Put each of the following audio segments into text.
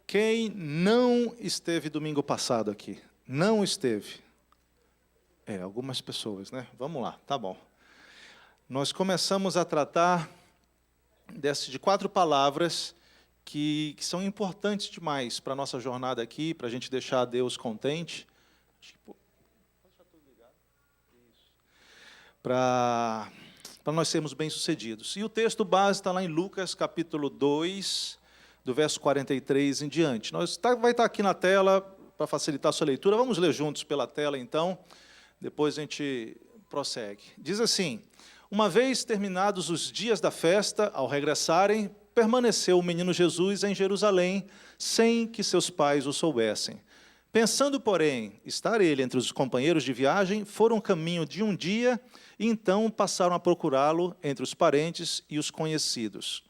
Quem não esteve domingo passado aqui? Não esteve? Algumas pessoas, né? Vamos lá, tá bom. Nós começamos a tratar de 4 palavras que são importantes demais para a nossa jornada aqui, para a gente deixar Deus contente. Para nós sermos bem-sucedidos. E o texto base está lá em Lucas, capítulo 2, do verso 43 em diante. Vai estar aqui na tela, para facilitar a sua leitura. Vamos ler juntos pela tela, então. Depois a gente prossegue. Diz assim: uma vez terminados os dias da festa, ao regressarem, permaneceu o menino Jesus em Jerusalém, sem que seus pais o soubessem. Pensando, porém, estar ele entre os companheiros de viagem, foram caminho de um dia, e então passaram a procurá-lo entre os parentes e os conhecidos.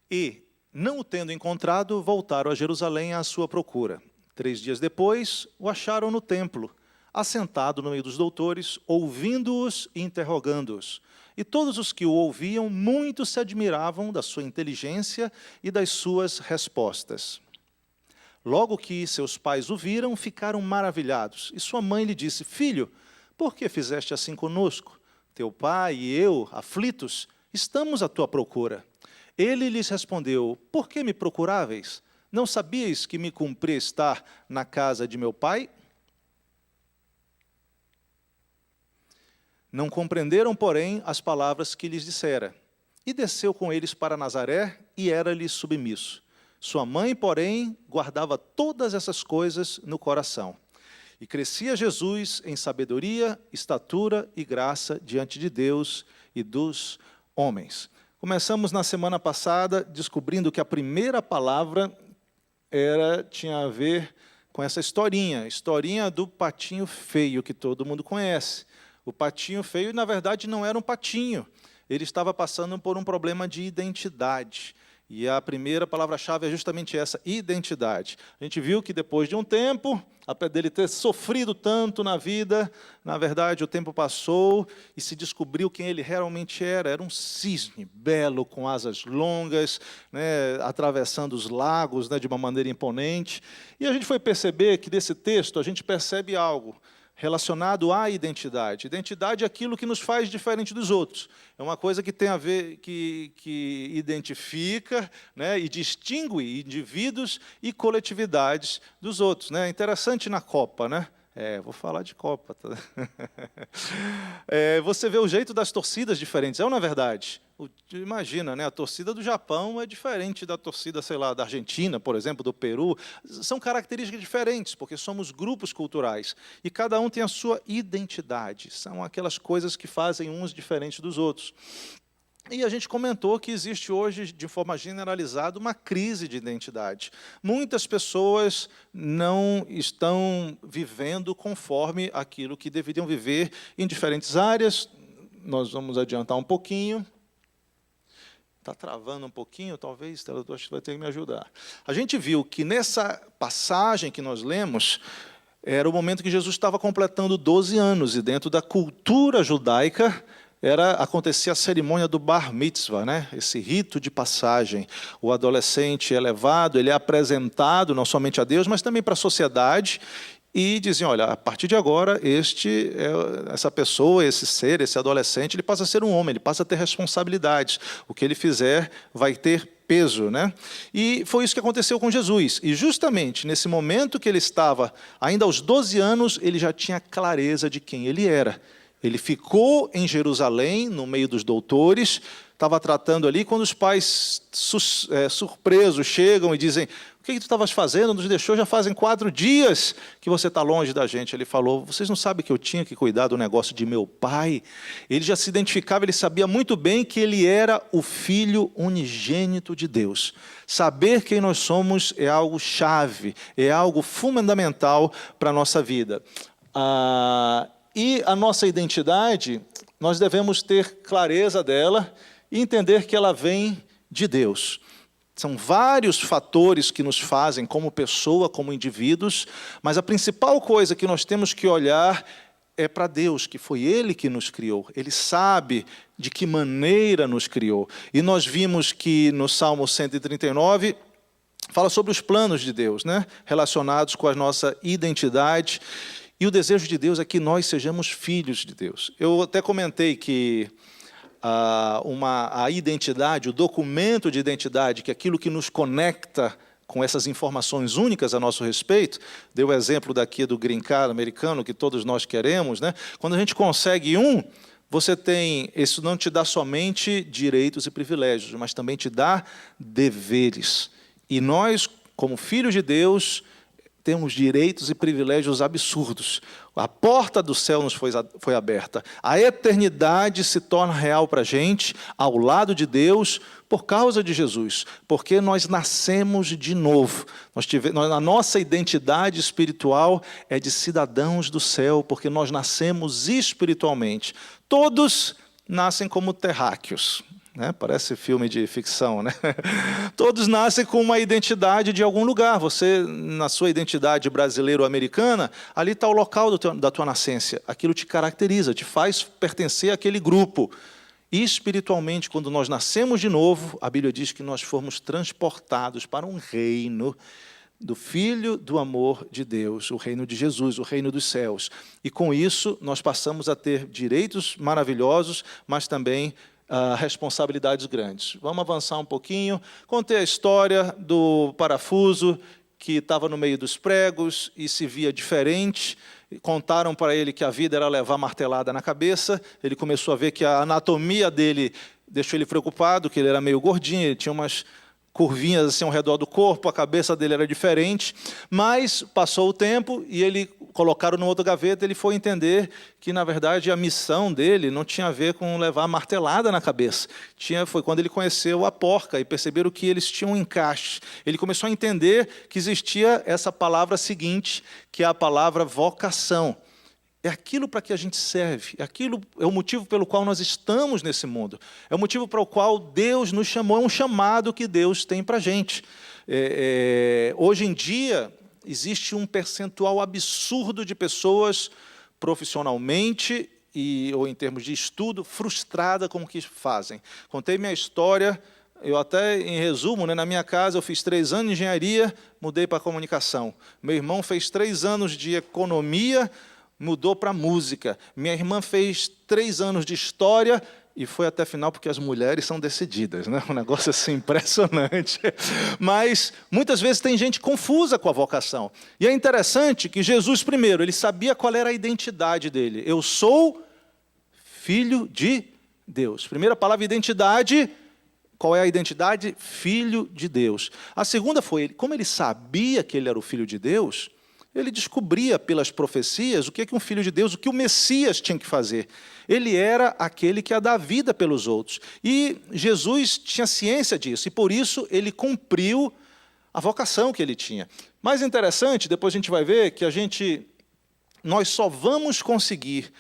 E, não o tendo encontrado, voltaram a Jerusalém à sua procura. 3 dias depois, o acharam no templo, assentado no meio dos doutores, ouvindo-os e interrogando-os. E todos os que o ouviam, muito se admiravam da sua inteligência e das suas respostas. Logo que seus pais o viram, ficaram maravilhados. E sua mãe lhe disse: filho, por que fizeste assim conosco? Teu pai e eu, aflitos, estamos à tua procura. Ele lhes respondeu: por que me procuráveis? Não sabíeis que me cumpria estar na casa de meu pai? Não compreenderam, porém, as palavras que lhes dissera. E desceu com eles para Nazaré, e era-lhe submisso. Sua mãe, porém, guardava todas essas coisas no coração. E crescia Jesus em sabedoria, estatura e graça diante de Deus e dos homens. Começamos na semana passada descobrindo que a primeira palavra tinha a ver com essa historinha do patinho feio, que todo mundo conhece. O patinho feio, na verdade, não era um patinho. Ele estava passando por um problema de identidade. E a primeira palavra-chave é justamente essa, identidade. A gente viu que depois de um tempo, apesar dele ter sofrido tanto na vida, na verdade o tempo passou e se descobriu quem ele realmente era. Era um cisne belo, com asas longas, né, atravessando os lagos, né, de uma maneira imponente. E a gente foi perceber que desse texto a gente percebe algo relacionado à identidade. Identidade é aquilo que nos faz diferente dos outros. É uma coisa que tem a ver, que identifica, né, e distingue indivíduos e coletividades dos outros. Né? Interessante na Copa, né? Vou falar de Copa. Tá? Você vê o jeito das torcidas diferentes. Não é verdade? Imagina, né? A torcida do Japão é diferente da torcida, sei lá, da Argentina, por exemplo, do Peru. São características diferentes, porque somos grupos culturais. E cada um tem a sua identidade. São aquelas coisas que fazem uns diferentes dos outros. E a gente comentou que existe hoje, de forma generalizada, uma crise de identidade. Muitas pessoas não estão vivendo conforme aquilo que deveriam viver em diferentes áreas. Nós vamos adiantar um pouquinho. Está travando um pouquinho, talvez, eu acho que vai ter que me ajudar. A gente viu que nessa passagem que nós lemos, era o momento que Jesus estava completando 12 anos, e dentro da cultura judaica, acontecia a cerimônia do Bar Mitzvah, né? Esse rito de passagem. O adolescente é levado, ele é apresentado não somente a Deus, mas também para a sociedade, e diziam: olha, a partir de agora, essa pessoa, esse ser, esse adolescente, ele passa a ser um homem, ele passa a ter responsabilidades. O que ele fizer vai ter peso, né? E foi isso que aconteceu com Jesus. E justamente nesse momento que ele estava, ainda aos 12 anos, ele já tinha clareza de quem ele era. Ele ficou em Jerusalém, no meio dos doutores, estava tratando ali, quando os pais surpresos chegam e dizem: o que tu estavas fazendo? Nos deixou, já fazem 4 dias que você está longe da gente. Ele falou: vocês não sabem que eu tinha que cuidar do negócio de meu pai? Ele já se identificava, ele sabia muito bem que ele era o filho unigênito de Deus. Saber quem nós somos é algo chave, é algo fundamental para a nossa vida. E a nossa identidade, nós devemos ter clareza dela e entender que ela vem de Deus. São vários fatores que nos fazem como pessoa, como indivíduos, mas a principal coisa que nós temos que olhar é para Deus, que foi Ele que nos criou. Ele sabe de que maneira nos criou. E nós vimos que no Salmo 139 fala sobre os planos de Deus, né? Relacionados com a nossa identidade. E o desejo de Deus é que nós sejamos filhos de Deus. Eu até comentei que a identidade, o documento de identidade, que é aquilo que nos conecta com essas informações únicas a nosso respeito, deu o exemplo daqui do green card americano, que todos nós queremos, né? Quando a gente consegue você tem, isso não te dá somente direitos e privilégios, mas também te dá deveres. E nós, como filhos de Deus, temos direitos e privilégios absurdos. A porta do céu nos foi aberta. A eternidade se torna real para a gente, ao lado de Deus, por causa de Jesus. Porque nós nascemos de novo. A nossa identidade espiritual é de cidadãos do céu, porque nós nascemos espiritualmente. Todos nascem como terráqueos. Né? Parece filme de ficção, né? Todos nascem com uma identidade de algum lugar. Você, na sua identidade brasileira ou americana, ali está o local da tua nascença. Aquilo te caracteriza, te faz pertencer àquele grupo. E espiritualmente, quando nós nascemos de novo, a Bíblia diz que nós fomos transportados para um reino do Filho do amor de Deus, o reino de Jesus, o reino dos céus. E com isso, nós passamos a ter direitos maravilhosos, mas também responsabilidades grandes. Vamos avançar um pouquinho. Contei a história do parafuso que estava no meio dos pregos e se via diferente. Contaram para ele que a vida era levar martelada na cabeça. Ele começou a ver que a anatomia dele deixou ele preocupado, que ele era meio gordinho, ele tinha umas curvinhas assim ao redor do corpo, a cabeça dele era diferente, mas passou o tempo e ele colocaram no outro gaveta, ele foi entender que, na verdade, a missão dele não tinha a ver com levar martelada na cabeça. Foi quando ele conheceu a porca e perceberam que eles tinham um encaixe. Ele começou a entender que existia essa palavra seguinte, que é a palavra vocação. É aquilo para que a gente serve, é o motivo pelo qual nós estamos nesse mundo, é o motivo para o qual Deus nos chamou, é um chamado que Deus tem para a gente. Hoje em dia, existe um percentual absurdo de pessoas profissionalmente ou em termos de estudo, frustrada com o que fazem. Contei minha história, eu até, em resumo, na minha casa eu fiz 3 anos de engenharia, mudei para a comunicação. Meu irmão fez 3 anos de economia, mudou para música. Minha irmã fez 3 anos de história e foi até final porque as mulheres são decididas, né? Um negócio assim impressionante. Mas muitas vezes tem gente confusa com a vocação. E é interessante que Jesus, primeiro, ele sabia qual era a identidade dele. Eu sou filho de Deus. Primeira palavra, identidade. Qual é a identidade? Filho de Deus. A segunda foi, como ele sabia que ele era o filho de Deus, ele descobria pelas profecias o que um filho de Deus, o que o Messias tinha que fazer. Ele era aquele que ia dar vida pelos outros. E Jesus tinha ciência disso, e por isso ele cumpriu a vocação que ele tinha. Mais interessante, depois a gente vai ver que nós só vamos conseguir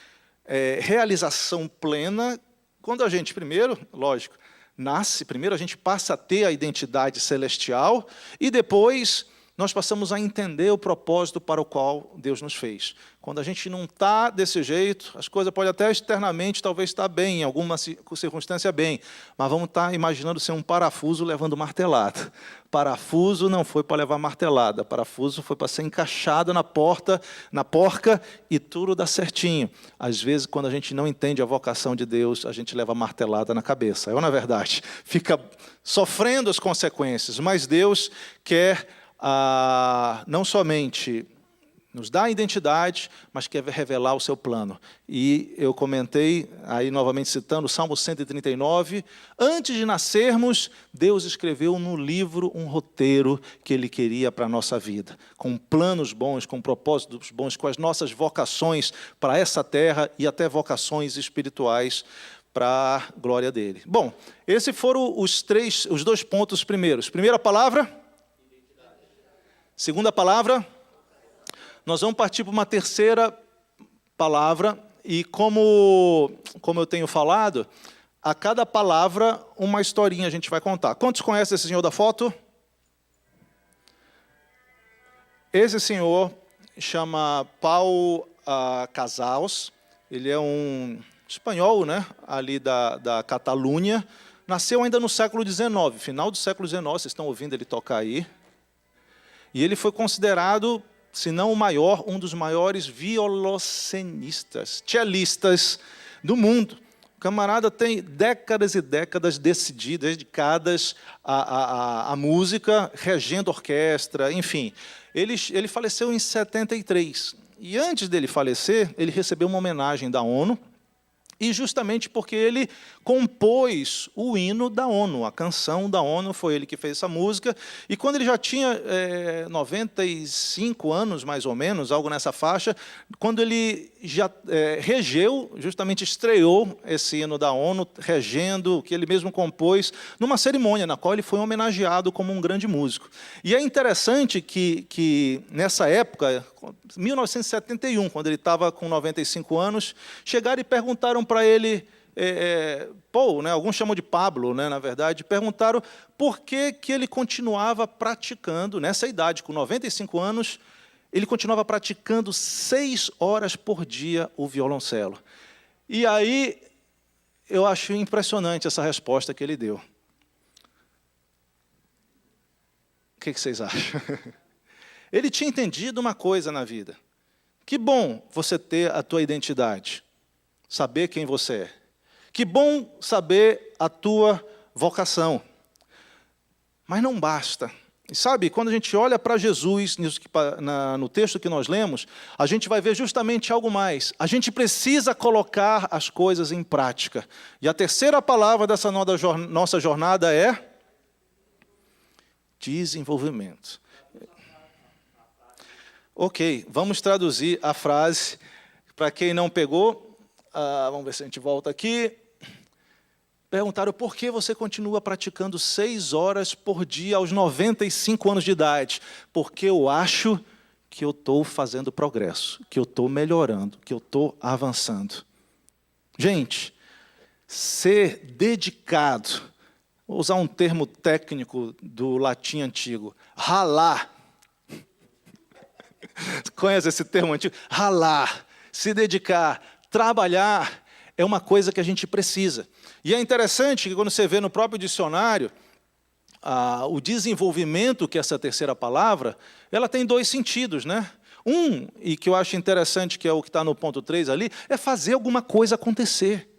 realização plena quando a gente, primeiro, lógico, nasce, primeiro a gente passa a ter a identidade celestial, e depois nós passamos a entender o propósito para o qual Deus nos fez. Quando a gente não está desse jeito, as coisas podem até externamente talvez estar bem, em alguma circunstância bem, mas vamos estar imaginando ser um parafuso levando martelada. Parafuso não foi para levar martelada, parafuso foi para ser encaixado na porca, e tudo dá certinho. Às vezes, quando a gente não entende a vocação de Deus, a gente leva martelada na cabeça. É na verdade, fica sofrendo as consequências, mas Deus quer não somente nos dar a identidade, mas quer revelar o seu plano. E eu comentei, aí novamente citando o Salmo 139, antes de nascermos, Deus escreveu no livro um roteiro que Ele queria para a nossa vida, com planos bons, com propósitos bons, com as nossas vocações para essa terra e até vocações espirituais para a glória dEle. Bom, esses foram os 2 pontos primeiros. Primeira palavra? Segunda palavra, nós vamos partir para uma terceira palavra, e como eu tenho falado, a cada palavra, uma historinha a gente vai contar. Quantos conhecem esse senhor da foto? Esse senhor chama Pau Casals. Ele é um espanhol, né, ali da Catalunha. Nasceu ainda no século XIX, final do século XIX, vocês estão ouvindo ele tocar aí. E ele foi considerado, se não o maior, um dos maiores violoncelistas, cellistas do mundo. O camarada tem décadas e décadas dedicadas à música, regendo orquestra, enfim. Ele faleceu em 73. E antes dele falecer, ele recebeu uma homenagem da ONU, e justamente porque ele compôs o hino da ONU, a canção da ONU, foi ele que fez essa música. E quando ele já tinha 95 anos, mais ou menos, algo nessa faixa, quando ele já regeu, justamente estreou esse hino da ONU, regendo, que ele mesmo compôs, numa cerimônia na qual ele foi homenageado como um grande músico. E é interessante que nessa época, 1971, quando ele estava com 95 anos, chegaram e perguntaram para ele, Paul, né, alguns chamam de Pablo, né, na verdade, perguntaram por que ele continuava praticando, nessa idade, com 95 anos, ele continuava praticando 6 horas por dia o violoncelo. E aí, eu acho impressionante essa resposta que ele deu. O que vocês acham? Ele tinha entendido uma coisa na vida. Que bom você ter a tua identidade, saber quem você é. Que bom saber a tua vocação. Mas não basta. E sabe, quando a gente olha para Jesus, no texto que nós lemos, a gente vai ver justamente algo mais. A gente precisa colocar as coisas em prática. E a terceira palavra dessa nossa jornada é desenvolvimento. Ok, vamos traduzir a frase. Para quem não pegou, vamos ver se a gente volta aqui. Perguntaram por que você continua praticando 6 horas por dia aos 95 anos de idade. Porque eu acho que eu estou fazendo progresso, que eu estou melhorando, que eu estou avançando. Gente, ser dedicado, vou usar um termo técnico do latim antigo, ralar. Conhece esse termo antigo? Ralar, se dedicar, trabalhar, é uma coisa que a gente precisa. E é interessante que quando você vê no próprio dicionário, o desenvolvimento, que é essa terceira palavra, ela tem 2 sentidos, né? Um, e que eu acho interessante, que é o que está no ponto 3 ali, é fazer alguma coisa acontecer.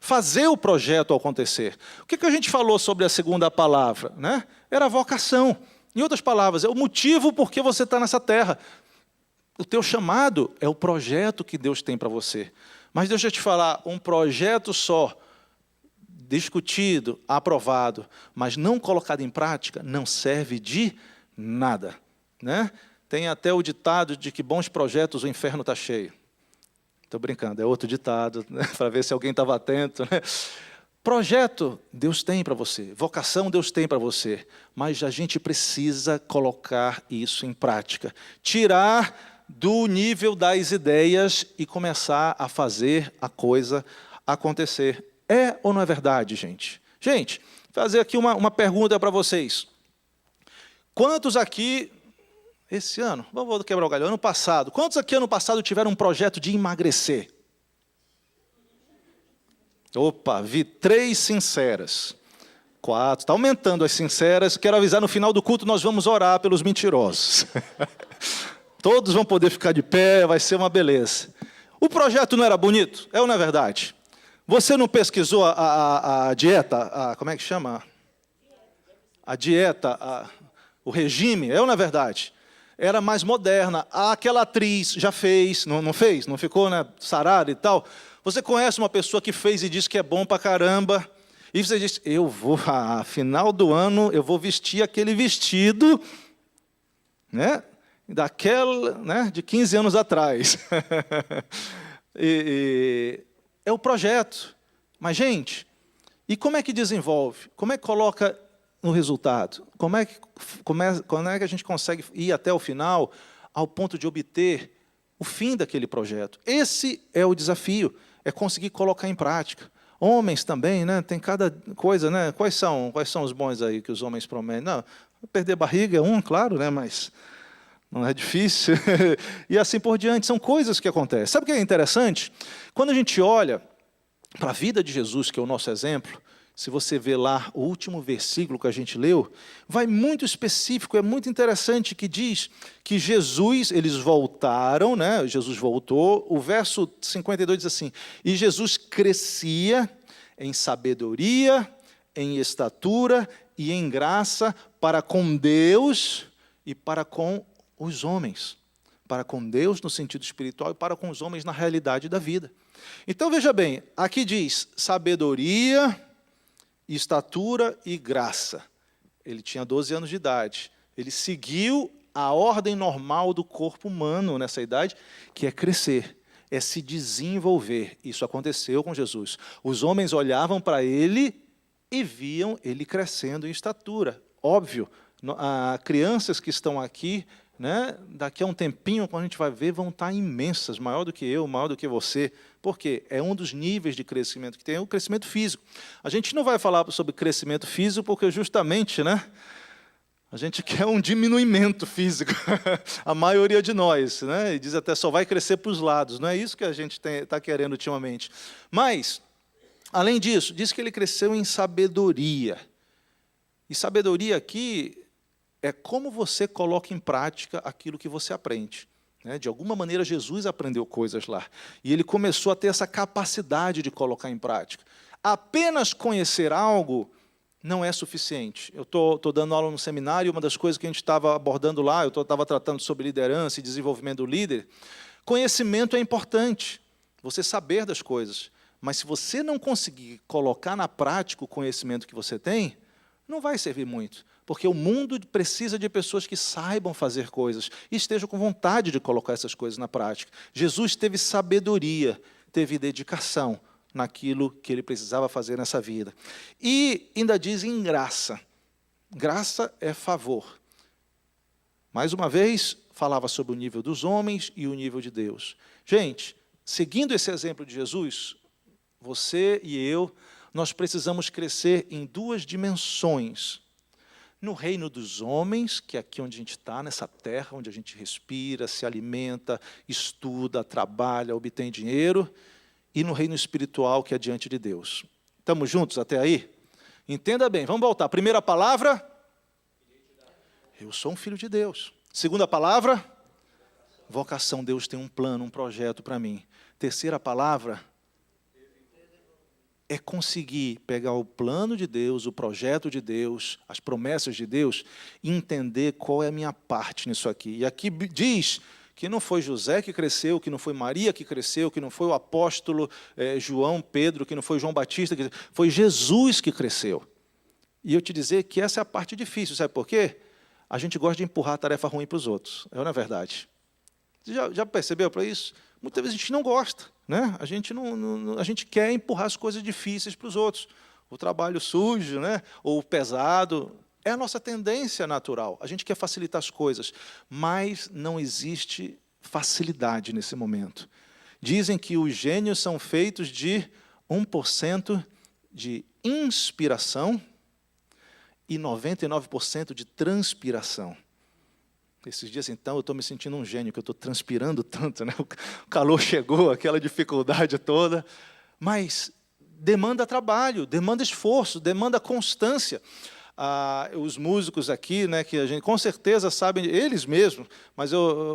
Fazer o projeto acontecer. O que a gente falou sobre a segunda palavra, né? Era a vocação. Em outras palavras, é o motivo por que você está nessa terra. O teu chamado é o projeto que Deus tem para você. Mas deixa eu te falar, um projeto só, discutido, aprovado, mas não colocado em prática, não serve de nada. Né? Tem até o ditado de que bons projetos o inferno está cheio. Estou brincando, é outro ditado, né? Para ver se alguém estava atento. Né? Projeto, Deus tem para você. Vocação, Deus tem para você. Mas a gente precisa colocar isso em prática. Tirar do nível das ideias e começar a fazer a coisa acontecer. É ou não é verdade, gente? Gente, vou fazer aqui uma pergunta para vocês. Quantos aqui, esse ano, vou quebrar o galho, ano passado, quantos aqui ano passado tiveram um projeto de emagrecer? Opa, vi 3 sinceras. 4, está aumentando as sinceras. Quero avisar, no final do culto nós vamos orar pelos mentirosos. Todos vão poder ficar de pé, vai ser uma beleza. O projeto não era bonito? É ou não é verdade? Você não pesquisou a dieta, como é que chama? A dieta, o regime, é ou não é verdade? Era mais moderna. Aquela atriz já fez, não fez? Não ficou, né, sarada e tal? Você conhece uma pessoa que fez e disse que é bom pra caramba, e você diz, eu vou, final do ano, eu vou vestir aquele vestido, né, daquela, né, de 15 anos atrás. É o projeto. Mas, gente, e como é que desenvolve? Como é que coloca no resultado? Como é que a gente consegue ir até o final, ao ponto de obter o fim daquele projeto? Esse é o desafio, é conseguir colocar em prática. Homens também, né? Tem cada coisa, né? Quais são os bons aí que os homens prometem? Não, perder barriga é um, claro, né? Mas não é difícil. E assim por diante, são coisas que acontecem. Sabe o que é interessante? Quando a gente olha para a vida de Jesus, que é o nosso exemplo, se você vê lá o último versículo que a gente leu, vai muito específico, é muito interessante, que diz que Jesus, eles voltaram, né? Jesus voltou, o verso 52 diz assim, e Jesus crescia em sabedoria, em estatura e em graça para com Deus e para com os homens. Para com Deus no sentido espiritual e para com os homens na realidade da vida. Então, veja bem, aqui diz sabedoria, estatura e graça. Ele tinha 12 anos de idade. Ele seguiu a ordem normal do corpo humano nessa idade, que é crescer, é se desenvolver. Isso aconteceu com Jesus. Os homens olhavam para ele e viam ele crescendo em estatura. Óbvio, crianças que estão aqui, né, daqui a um tempinho, quando a gente vai ver, vão estar imensas, maior do que eu, maior do que você. Por quê? É um dos níveis de crescimento que tem, é o crescimento físico. A gente não vai falar sobre crescimento físico porque justamente, né, a gente quer um diminuimento físico, a maioria de nós, né, e diz até só vai crescer para os lados. Não é isso que a gente está querendo ultimamente. Mas, além disso, diz que ele cresceu em sabedoria. E sabedoria aqui é como você coloca em prática aquilo que você aprende. De alguma maneira, Jesus aprendeu coisas lá. E ele começou a ter essa capacidade de colocar em prática. Apenas conhecer algo não é suficiente. Eu estou dando aula no seminário, e uma das coisas que a gente estava abordando lá, eu estava tratando sobre liderança e desenvolvimento do líder. Conhecimento é importante, você saber das coisas. Mas se você não conseguir colocar na prática o conhecimento que você tem, não vai servir muito. Porque o mundo precisa de pessoas que saibam fazer coisas e estejam com vontade de colocar essas coisas na prática. Jesus teve sabedoria, teve dedicação naquilo que ele precisava fazer nessa vida. E ainda diz em graça. Graça é favor. Mais uma vez, falava sobre o nível dos homens e o nível de Deus. Gente, seguindo esse exemplo de Jesus, você e eu, nós precisamos crescer em duas dimensões. No reino dos homens, que é aqui onde a gente está, nessa terra, onde a gente respira, se alimenta, estuda, trabalha, obtém dinheiro, e no reino espiritual, que é diante de Deus. Estamos juntos até aí? Entenda bem, vamos voltar. Primeira palavra, eu sou um filho de Deus. Segunda palavra, vocação. Deus tem um plano, um projeto para mim. Terceira palavra, é conseguir pegar o plano de Deus, o projeto de Deus, as promessas de Deus, e entender qual é a minha parte nisso aqui. E aqui diz que não foi José que cresceu, que não foi Maria que cresceu, que não foi o apóstolo João, Pedro, que não foi João Batista, foi Jesus que cresceu. E eu te dizer que essa é a parte difícil, sabe por quê? A gente gosta de empurrar a tarefa ruim para os outros, não é verdade? Você já percebeu para isso? Muitas vezes a gente não gosta, né? A gente quer empurrar as coisas difíceis para os outros. O trabalho sujo, né? Ou pesado. É a nossa tendência natural. A gente quer facilitar as coisas, mas não existe facilidade nesse momento. Dizem que os gênios são feitos de 1% de inspiração e 99% de transpiração. Esses dias, então, eu estou me sentindo um gênio, que eu estou transpirando tanto, né? O calor chegou, aquela dificuldade toda. Mas demanda trabalho, demanda esforço, demanda constância. Os músicos aqui, né, que a gente com certeza sabem, eles mesmos, mas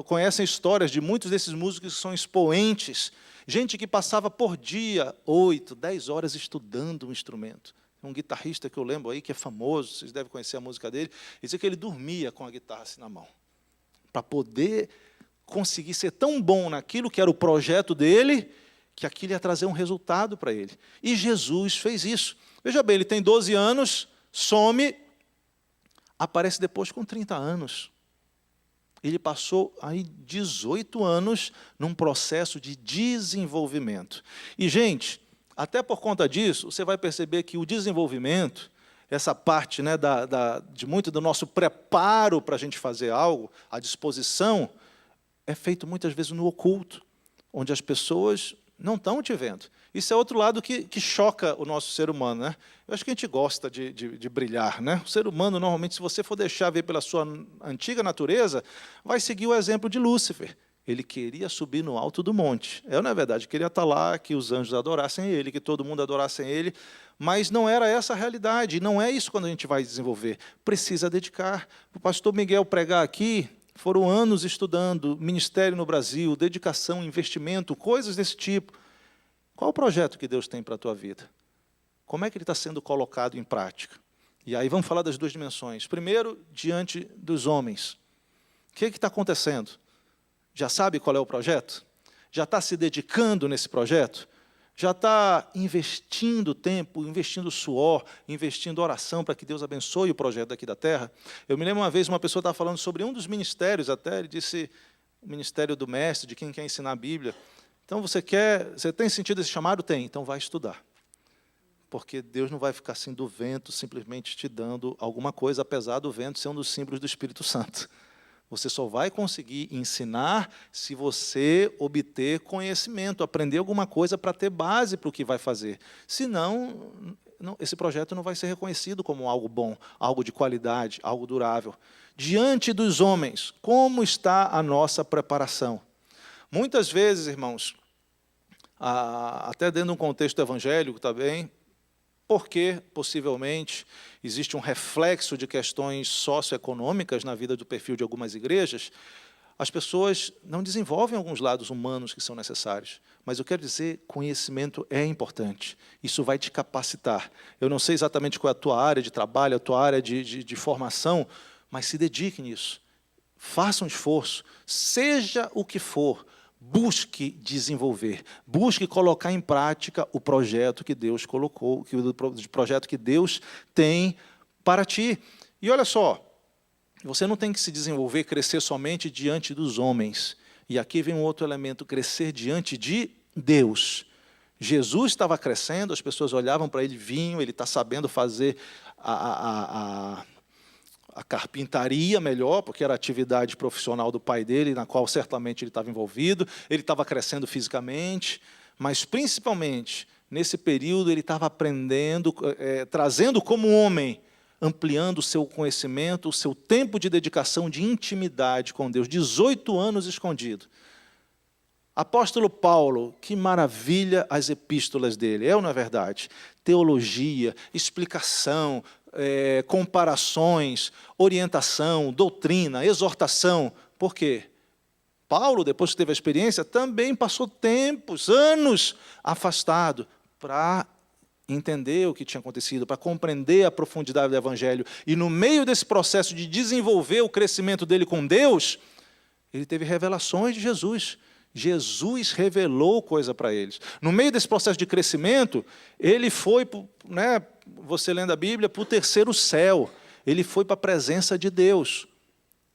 conhecem histórias de muitos desses músicos que são expoentes. Gente que passava por dia 8, 10 horas estudando um instrumento. Um guitarrista que eu lembro aí, que é famoso, vocês devem conhecer a música dele, dizia que ele dormia com a guitarra assim na mão, para poder conseguir ser tão bom naquilo que era o projeto dele, que aquilo ia trazer um resultado para ele. E Jesus fez isso. Veja bem, ele tem 12 anos, some, aparece depois com 30 anos. Ele passou aí 18 anos num processo de desenvolvimento. E, gente, até por conta disso, você vai perceber que o desenvolvimento, essa parte, né, de muito do nosso preparo para a gente fazer algo, a disposição, é feito muitas vezes no oculto, onde as pessoas Não estão te vendo. Isso é outro lado que choca o nosso ser humano, né? Eu acho que a gente gosta de brilhar, né? O ser humano, normalmente, se você for deixar ver pela sua antiga natureza, vai seguir o exemplo de Lúcifer. Ele queria subir no alto do monte. Não é verdade, queria estar lá, que os anjos adorassem ele, que todo mundo adorasse ele, mas não era essa a realidade, e não é isso quando a gente vai desenvolver. Precisa dedicar. O pastor Miguel pregar aqui, foram anos estudando, ministério no Brasil, dedicação, investimento, coisas desse tipo. Qual o projeto que Deus tem para a tua vida? Como é que ele está sendo colocado em prática? E aí vamos falar das duas dimensões. Primeiro, diante dos homens. O que está acontecendo? Já sabe qual é o projeto? Já está se dedicando nesse projeto? Já está investindo tempo, investindo suor, investindo oração para que Deus abençoe o projeto daqui da terra? Eu me lembro uma vez, uma pessoa estava falando sobre um dos ministérios até, ele disse, o ministério do mestre, de quem quer ensinar a Bíblia. Então, você tem sentido esse chamado? Tem, então vai estudar. Porque Deus não vai ficar assim do vento, simplesmente te dando alguma coisa, apesar do vento ser um dos símbolos do Espírito Santo. Você só vai conseguir ensinar se você obter conhecimento, aprender alguma coisa para ter base para o que vai fazer. Senão, esse projeto não vai ser reconhecido como algo bom, algo de qualidade, algo durável. Diante dos homens, como está a nossa preparação? Muitas vezes, irmãos, até dentro de um contexto evangélico também, porque, possivelmente, existe um reflexo de questões socioeconômicas na vida do perfil de algumas igrejas, as pessoas não desenvolvem alguns lados humanos que são necessários. Mas eu quero dizer, conhecimento é importante. Isso vai te capacitar. Eu não sei exatamente qual é a tua área de trabalho, a tua área de formação, mas se dedique nisso. Faça um esforço, seja o que for, busque desenvolver, busque colocar em prática o projeto que Deus colocou, o projeto que Deus tem para ti. E olha só, você não tem que se desenvolver, crescer somente diante dos homens. E aqui vem um outro elemento, crescer diante de Deus. Jesus estava crescendo, as pessoas olhavam para ele, vinham, ele está sabendo fazer a carpintaria melhor, porque era a atividade profissional do pai dele, na qual certamente ele estava envolvido, ele estava crescendo fisicamente, mas principalmente, nesse período, ele estava aprendendo, trazendo como homem, ampliando o seu conhecimento, o seu tempo de dedicação, de intimidade com Deus, 18 anos escondido. Apóstolo Paulo, que maravilha as epístolas dele, ou não é verdade? Teologia, explicação, comparações, orientação, doutrina, exortação. Por quê? Paulo, depois que teve a experiência, também passou tempos, anos, afastado, para entender o que tinha acontecido, para compreender a profundidade do Evangelho. E no meio desse processo de desenvolver o crescimento dele com Deus, ele teve revelações de Jesus. Jesus revelou coisa para eles. No meio desse processo de crescimento, ele foi, você lendo a Bíblia, para o terceiro céu. Ele foi para a presença de Deus.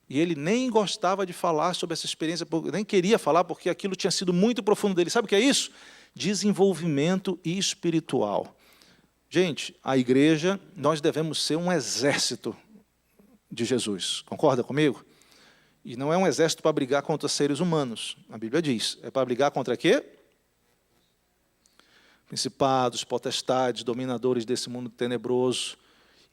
E ele nem gostava de falar sobre essa experiência, nem queria falar, porque aquilo tinha sido muito profundo dele. Sabe o que é isso? Desenvolvimento espiritual. Gente, a igreja, nós devemos ser um exército de Jesus. Concorda comigo? E não é um exército para brigar contra seres humanos. A Bíblia diz. É para brigar contra quê? Principados, potestades, dominadores desse mundo tenebroso.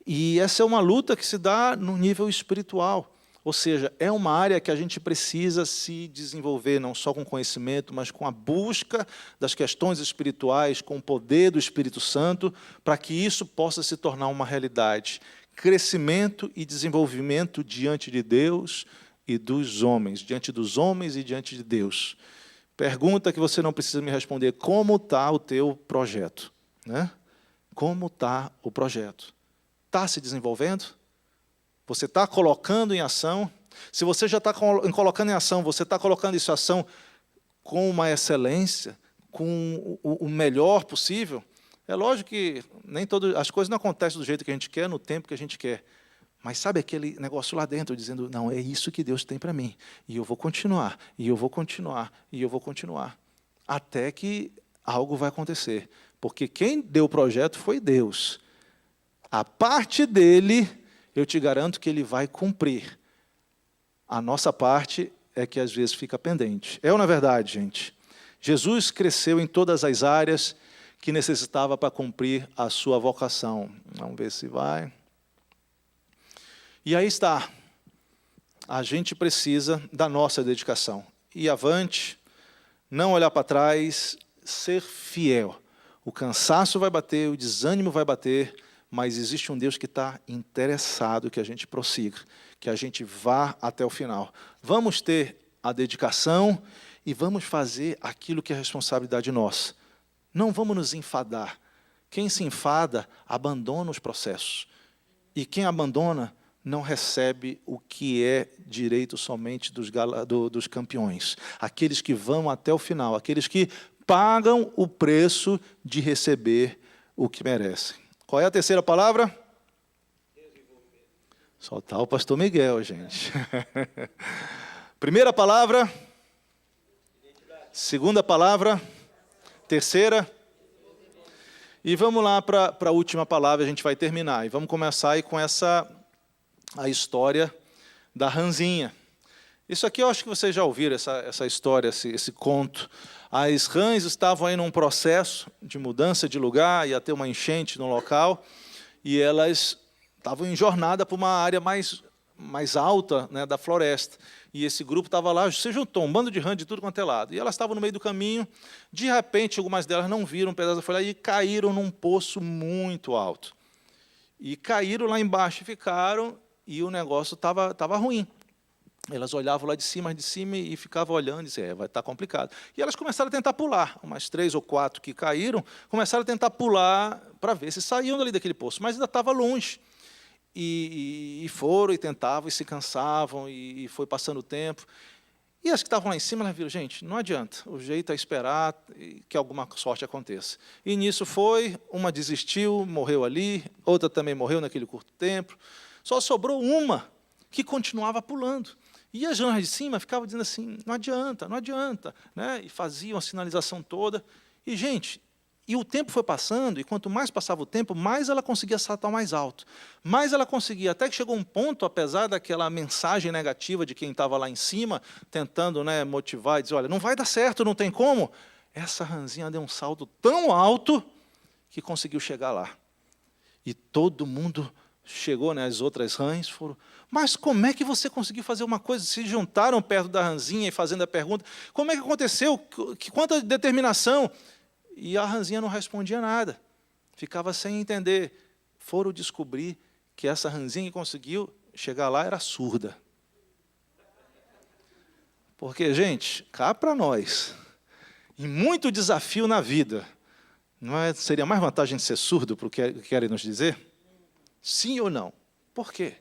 E essa é uma luta que se dá no nível espiritual. Ou seja, é uma área que a gente precisa se desenvolver, não só com conhecimento, mas com a busca das questões espirituais, com o poder do Espírito Santo, para que isso possa se tornar uma realidade. Crescimento e desenvolvimento diante de Deus e dos homens, diante dos homens e diante de Deus. Pergunta que você não precisa me responder, como está o teu projeto? Como está o projeto? Está se desenvolvendo? Você está colocando em ação? Se você já está colocando em ação, você está colocando isso em ação com uma excelência, com o melhor possível? É lógico que nem as coisas não acontecem do jeito que a gente quer, no tempo que a gente quer. Mas sabe aquele negócio lá dentro, dizendo, não, é isso que Deus tem para mim. E eu vou continuar, e eu vou continuar, e eu vou continuar. Até que algo vai acontecer. Porque quem deu o projeto foi Deus. A parte dele, eu te garanto que ele vai cumprir. A nossa parte é que às vezes fica pendente. É ou não é verdade, gente? Jesus cresceu em todas as áreas que necessitava para cumprir a sua vocação. Vamos ver se vai. E aí está. A gente precisa da nossa dedicação. Ir avante, não olhar para trás, ser fiel. O cansaço vai bater, o desânimo vai bater, mas existe um Deus que está interessado que a gente prossiga, que a gente vá até o final. Vamos ter a dedicação e vamos fazer aquilo que é responsabilidade nossa. Não vamos nos enfadar. Quem se enfada, abandona os processos. E quem abandona, não recebe o que é direito somente dos campeões. Aqueles que vão até o final, aqueles que pagam o preço de receber o que merecem. Qual é a terceira palavra? Só está o pastor Miguel, gente. Primeira palavra. Segunda palavra. Terceira. E vamos lá para a última palavra, a gente vai terminar. E vamos começar aí com a história da ranzinha. Isso aqui eu acho que vocês já ouviram, essa história, esse conto. As rãs estavam aí num processo de mudança de lugar, ia ter uma enchente no local, e elas estavam em jornada para uma área mais alta, né, da floresta. E esse grupo estava lá, se juntou, um bando de rãs de tudo quanto é lado. E elas estavam no meio do caminho, de repente, algumas delas não viram um pedaço da folha e caíram num poço muito alto. E caíram lá embaixo e ficaram, e o negócio estava ruim. Elas olhavam lá de cima e ficavam olhando e diziam, vai estar complicado. E elas começaram a tentar pular. Umas 3 ou 4 que caíram, começaram a tentar pular para ver se saíam dali daquele poço, mas ainda estava longe. E foram e tentavam e se cansavam, e foi passando o tempo. E as que estavam lá em cima, elas viram, gente, não adianta, o jeito é esperar que alguma sorte aconteça. E nisso foi, uma desistiu, morreu ali, outra também morreu naquele curto tempo. Só sobrou uma que continuava pulando. E as rãs de cima ficavam dizendo assim, não adianta, não adianta, né? E faziam a sinalização toda. E, gente, e o tempo foi passando, e quanto mais passava o tempo, mais ela conseguia saltar mais alto. Mais ela conseguia, até que chegou um ponto, apesar daquela mensagem negativa de quem estava lá em cima, tentando, né, motivar e dizer, olha, não vai dar certo, não tem como. Essa rãzinha deu um salto tão alto que conseguiu chegar lá. E todo mundo chegou, né, as outras rãs foram, mas como é que você conseguiu fazer uma coisa? Se juntaram perto da rãzinha e fazendo a pergunta, como é que aconteceu? Quanta determinação? E a rãzinha não respondia nada, ficava sem entender. Foram descobrir que essa rãzinha que conseguiu chegar lá era surda. Porque, gente, cá para nós, e muito desafio na vida, seria mais vantagem de ser surdo para o que querem nos dizer? Sim ou não? Por quê?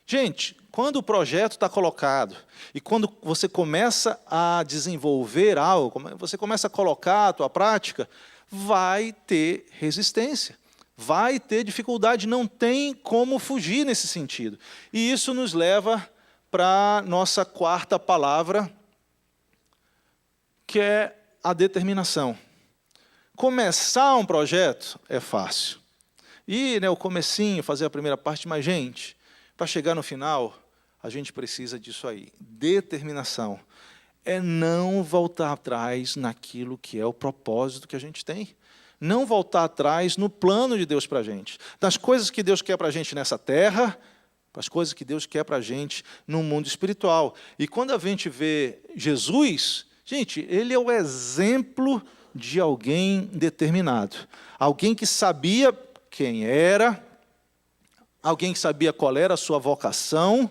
Gente, quando o projeto está colocado e quando você começa a desenvolver algo, você começa a colocar a tua prática, vai ter resistência, vai ter dificuldade, não tem como fugir nesse sentido. E isso nos leva para a nossa quarta palavra, que é a determinação. Começar um projeto é fácil. E, né, o comecinho, fazer a primeira parte, mas, gente, para chegar no final, a gente precisa disso aí. Determinação. É não voltar atrás naquilo que é o propósito que a gente tem. Não voltar atrás no plano de Deus para a gente. Das coisas que Deus quer para a gente nessa terra, para as coisas que Deus quer para a gente no mundo espiritual. E quando a gente vê Jesus, gente, ele é o exemplo de alguém determinado. Alguém que sabia quem era, alguém que sabia qual era a sua vocação,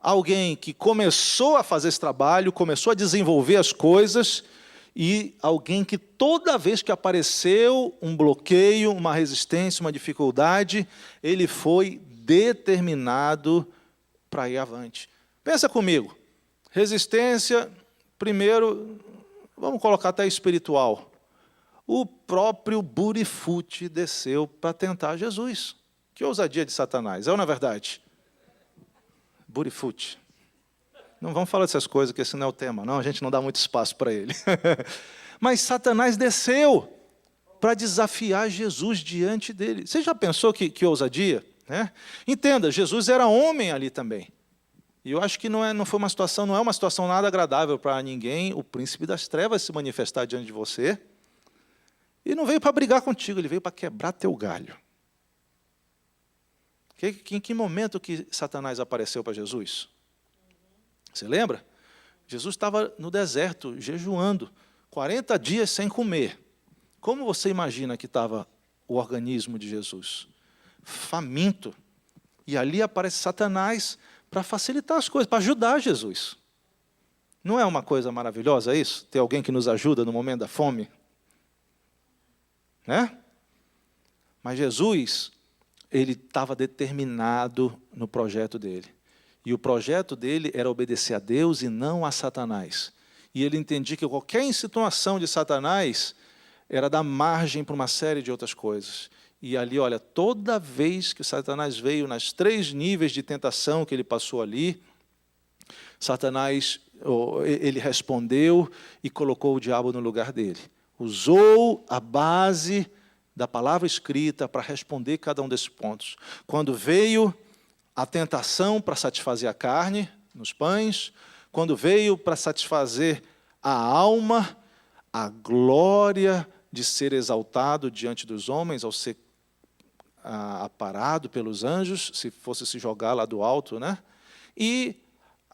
alguém que começou a fazer esse trabalho, começou a desenvolver as coisas, e alguém que toda vez que apareceu um bloqueio, uma resistência, uma dificuldade, ele foi determinado para ir avante. Pensa comigo, resistência, primeiro, vamos colocar até espiritual. O próprio Burifute desceu para tentar Jesus. Que ousadia de Satanás, é ou não é verdade? Burifute. Não vamos falar dessas coisas, que esse não é o tema, não, a gente não dá muito espaço para ele. Mas Satanás desceu para desafiar Jesus diante dele. Você já pensou que ousadia? Né? Entenda, Jesus era homem ali também. E eu acho que não é uma situação nada agradável para ninguém, o príncipe das trevas se manifestar diante de você. E não veio para brigar contigo, ele veio para quebrar teu galho. Em que momento que Satanás apareceu para Jesus? Você lembra? Jesus estava no deserto, jejuando, 40 dias sem comer. Como você imagina que estava o organismo de Jesus? Faminto. E ali aparece Satanás para facilitar as coisas, para ajudar Jesus. Não é uma coisa maravilhosa isso? Ter alguém que nos ajuda no momento da fome? Né? Mas Jesus, ele estava determinado no projeto dele. E o projeto dele era obedecer a Deus e não a Satanás. E ele entendia que qualquer insinuação de Satanás era dar margem para uma série de outras coisas. E ali, olha, toda vez que Satanás veio nas 3 níveis de tentação que ele passou ali, Satanás, ele respondeu e colocou o diabo no lugar dele. Usou a base da palavra escrita para responder cada um desses pontos. Quando veio a tentação para satisfazer a carne, nos pães, quando veio para satisfazer a alma, a glória de ser exaltado diante dos homens, ao ser aparado pelos anjos, se fosse se jogar lá do alto, né? E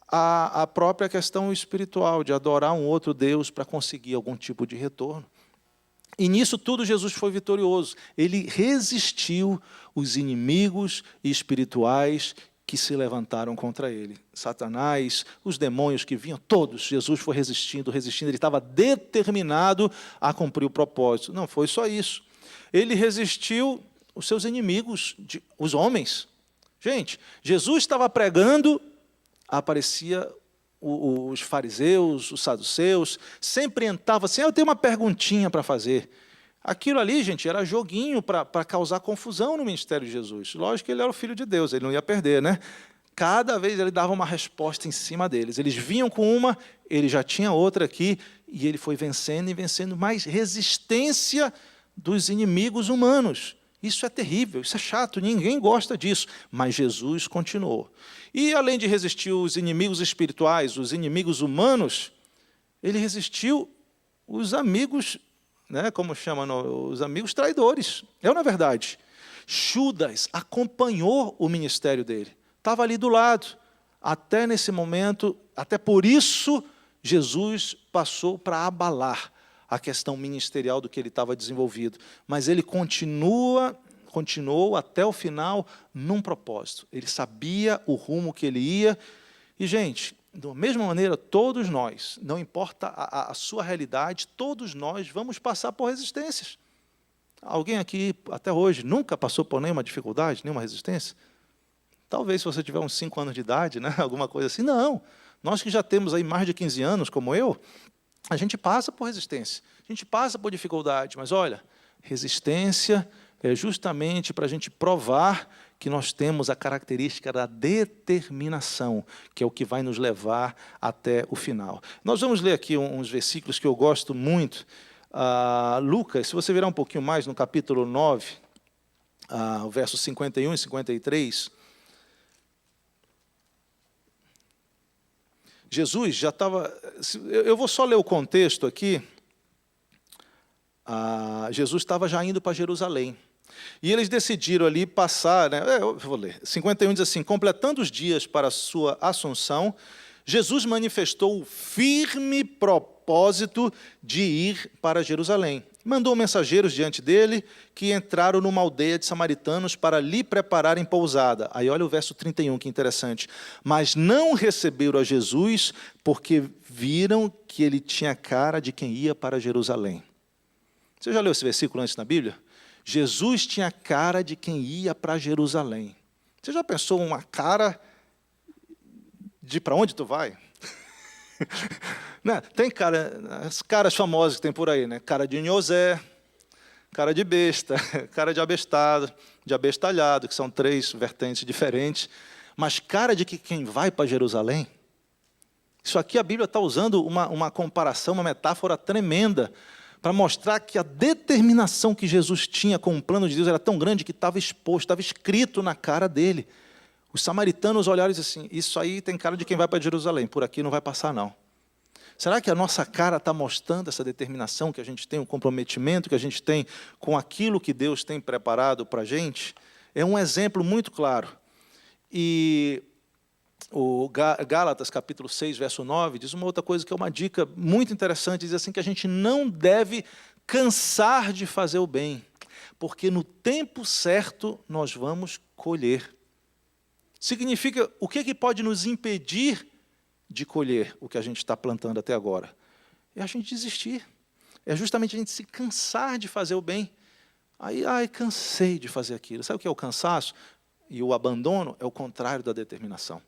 a própria questão espiritual, de adorar um outro Deus para conseguir algum tipo de retorno. E nisso tudo Jesus foi vitorioso. Ele resistiu os inimigos espirituais que se levantaram contra ele. Satanás, os demônios que vinham, todos, Jesus foi resistindo, ele estava determinado a cumprir o propósito. Não foi só isso. Ele resistiu os seus inimigos, os homens. Gente, Jesus estava pregando, aparecia os fariseus, os saduceus, sempre entrava assim, eu tenho uma perguntinha para fazer. Aquilo ali, gente, era joguinho para causar confusão no ministério de Jesus. Lógico que ele era o Filho de Deus, ele não ia perder, né? Cada vez ele dava uma resposta em cima deles. Eles vinham com uma, ele já tinha outra aqui, e ele foi vencendo e vencendo mais resistência dos inimigos humanos. Isso é terrível, isso é chato, ninguém gosta disso. Mas Jesus continuou. E, além de resistir os inimigos espirituais, os inimigos humanos, ele resistiu os amigos, né, como chama, os amigos traidores. É ou não é verdade? Judas acompanhou o ministério dele. Estava ali do lado. Até nesse momento, até por isso, Jesus passou para abalar a questão ministerial do que ele estava desenvolvido. Mas ele continuou até o final num propósito. Ele sabia o rumo que ele ia. E, gente, da mesma maneira, todos nós, não importa a sua realidade, todos nós vamos passar por resistências. Alguém aqui, até hoje, nunca passou por nenhuma dificuldade, nenhuma resistência? Talvez se você tiver uns 5 anos de idade, né, alguma coisa assim. Não. Nós que já temos aí mais de 15 anos, como eu, a gente passa por resistência, a gente passa por dificuldade, mas olha, resistência é justamente para a gente provar que nós temos a característica da determinação, que é o que vai nos levar até o final. Nós vamos ler aqui uns versículos que eu gosto muito. Lucas, se você virar um pouquinho mais, no capítulo 9, versos 51 e 53, Jesus já estava... Eu vou só ler o contexto aqui. Jesus estava já indo para Jerusalém. E eles decidiram ali passar, né? Eu vou ler. 51 diz assim: completando os dias para a sua assunção, Jesus manifestou o firme propósito de ir para Jerusalém. Mandou mensageiros diante dele, que entraram numa aldeia de samaritanos para lhe prepararem pousada. Aí olha o verso 31, que interessante. Mas não receberam a Jesus, porque viram que ele tinha cara de quem ia para Jerusalém. Você já leu esse versículo antes na Bíblia? Jesus tinha cara de quem ia para Jerusalém. Você já pensou uma cara de para onde tu vai? Né? Tem as caras famosas que tem por aí, né? Cara de nhozé, cara de besta, cara de abestado, de abestalhado, que são 3 vertentes diferentes. Mas cara de que quem vai para Jerusalém? Isso aqui a Bíblia está usando uma comparação, uma metáfora tremenda, para mostrar que a determinação que Jesus tinha com o plano de Deus era tão grande que estava exposto, estava escrito na cara dele. Os samaritanos olharam e disseram assim, isso aí tem cara de quem vai para Jerusalém, por aqui não vai passar não. Será que a nossa cara está mostrando essa determinação que a gente tem, o comprometimento que a gente tem com aquilo que Deus tem preparado para a gente? É um exemplo muito claro. E o Gálatas, capítulo 6, verso 9, diz uma outra coisa que é uma dica muito interessante, diz assim que a gente não deve cansar de fazer o bem, porque no tempo certo nós vamos colher. Significa, o que pode nos impedir de colher o que a gente está plantando até agora? É a gente desistir. É justamente a gente se cansar de fazer o bem. Aí, cansei de fazer aquilo. Sabe o que é o cansaço? E o abandono é o contrário da determinação.